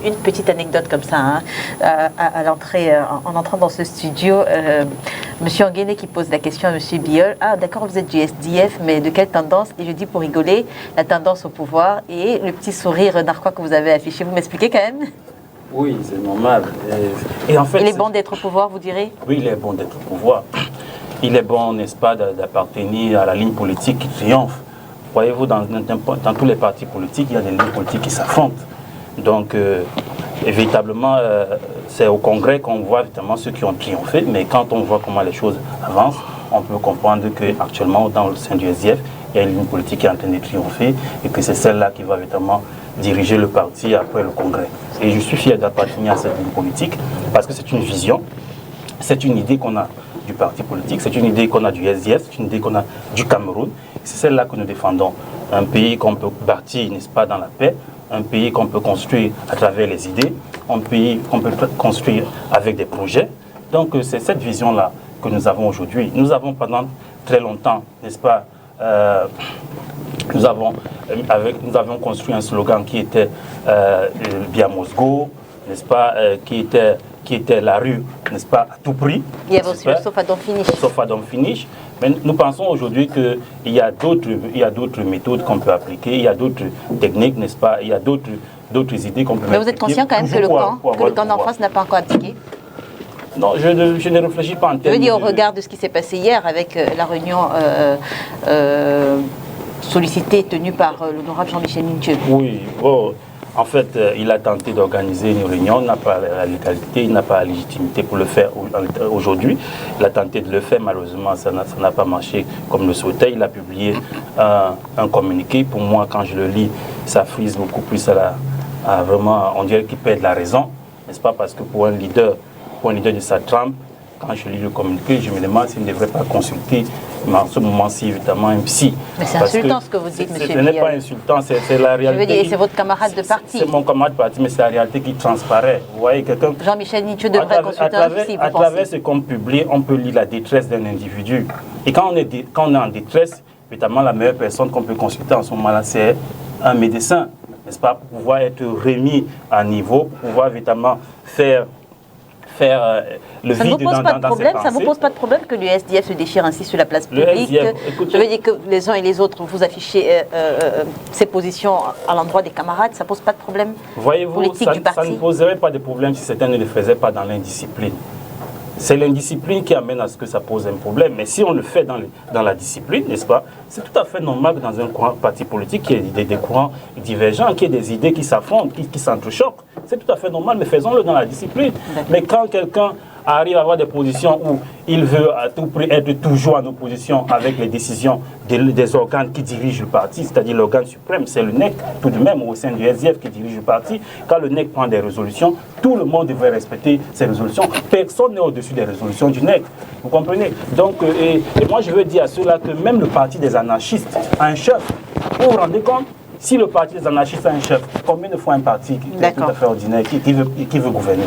une petite anecdote comme ça, hein. À l'entrée, en entrant dans ce studio, Monsieur Nguéné qui pose la question à Monsieur Biol. Ah, d'accord, vous êtes du SDF, mais de quelle tendance? Et je dis pour rigoler, la tendance au pouvoir et le petit sourire narquois que vous avez affiché. Vous m'expliquez quand même? Oui, c'est normal. Et en fait, il est bon d'être au pouvoir, vous direz? Oui, il est bon d'être au pouvoir. Il est bon, n'est-ce pas, d'appartenir à la ligne politique qui triomphe. Voyez-vous, dans tous les partis politiques, il y a des lignes politiques qui s'affrontent. Donc, véritablement, c'est au Congrès qu'on voit évidemment ceux qui ont triomphé, mais quand on voit comment les choses avancent, on peut comprendre qu'actuellement, dans le sein du SDF, il y a une ligne politique qui est en train de triompher et que c'est celle-là qui va évidemment diriger le parti après le Congrès. Et je suis fier d'appartenir à cette ligne politique parce que c'est une vision, c'est une idée qu'on a du parti politique, c'est une idée qu'on a du SDF, c'est une idée qu'on a du Cameroun. C'est celle-là que nous défendons. Un pays qu'on peut bâtir, n'est-ce pas, dans la paix, un pays qu'on peut construire à travers les idées, un pays qu'on peut construire avec des projets. Donc c'est cette vision-là que nous avons aujourd'hui. Nous avons pendant très longtemps, n'est-ce pas, nous avons construit un slogan qui était Biamosgo, n'est-ce pas, qui était la rue, n'est-ce pas, à tout prix. Il y avait aussi le Sofa Don't Finish. Sofa Don't Finish. Mais nous pensons aujourd'hui qu'il y a d'autres méthodes qu'on peut appliquer, il y a d'autres techniques, n'est-ce pas, il y a d'autres idées qu'on peut appliquer. Mais vous êtes conscient quand même que le camp d'en face n'a pas encore abdiqué? Non, je ne réfléchis pas en termes de... Je veux dire, au regard de ce qui s'est passé hier avec la réunion sollicitée, tenue par l'honorable Jean-Michel Ninthieu. Oui, bon... En fait, il a tenté d'organiser une réunion, il n'a pas la légalité, il n'a pas la légitimité pour le faire aujourd'hui. Il a tenté de le faire, malheureusement, ça n'a pas marché comme le souhaitait. Il a publié un communiqué. Pour moi, quand je le lis, ça frise beaucoup plus vraiment, on dirait qu'il perd la raison, n'est-ce pas? Parce que pour un leader de sa trempe, quand je lis le communiqué, je me demande s'il ne devrait pas consulter, mais en ce moment-ci, évidemment, un psy. Mais c'est insultant ce que vous dites, monsieur. Ce n'est pas insultant, c'est la réalité. Je veux dire, c'est votre camarade de parti. C'est mon camarade de parti, mais c'est la réalité qui transparaît. Vous voyez, quelqu'un... Jean-Michel Ninthieu devrait consulter un psy, à travers ce qu'on publie, on peut lire la détresse d'un individu. Et quand on est en détresse, évidemment, la meilleure personne qu'on peut consulter en ce moment-là, c'est un médecin, n'est-ce pas, pour pouvoir être remis à niveau, pour pouvoir évidemment faire le vide dans ses pensées. Ça ne vous pose pas de problème que le SDF se déchire ainsi sur la place publique? Je veux dire que les uns et les autres, vous affichez ces positions à l'endroit des camarades, ça ne pose pas de problème? Voyez-vous, ça ne poserait pas de problème si certains ne le faisaient pas dans l'indiscipline. C'est l'indiscipline qui amène à ce que ça pose un problème. Mais si on le fait dans la discipline, n'est-ce pas, c'est tout à fait normal que dans un parti politique, qu'il y ait des courants divergents, qu'il y ait des idées qui s'affrontent, qui s'entrechoquent. C'est tout à fait normal, mais faisons-le dans la discipline. Mais quand quelqu'un arrive à avoir des positions où il veut à tout prix être toujours en opposition avec les décisions des organes qui dirigent le parti, c'est-à-dire l'organe suprême, c'est le NEC, tout de même au sein du SDF qui dirige le parti. Quand le NEC prend des résolutions, tout le monde devrait respecter ces résolutions. Personne n'est au-dessus des résolutions du NEC. Vous comprenez? Donc, et moi je veux dire à ceux-là que même le parti des anarchistes a un chef. Vous vous rendez compte? Si le parti des anarchistes a un chef, combien de fois un parti qui est tout à fait ordinaire, qui veut gouverner?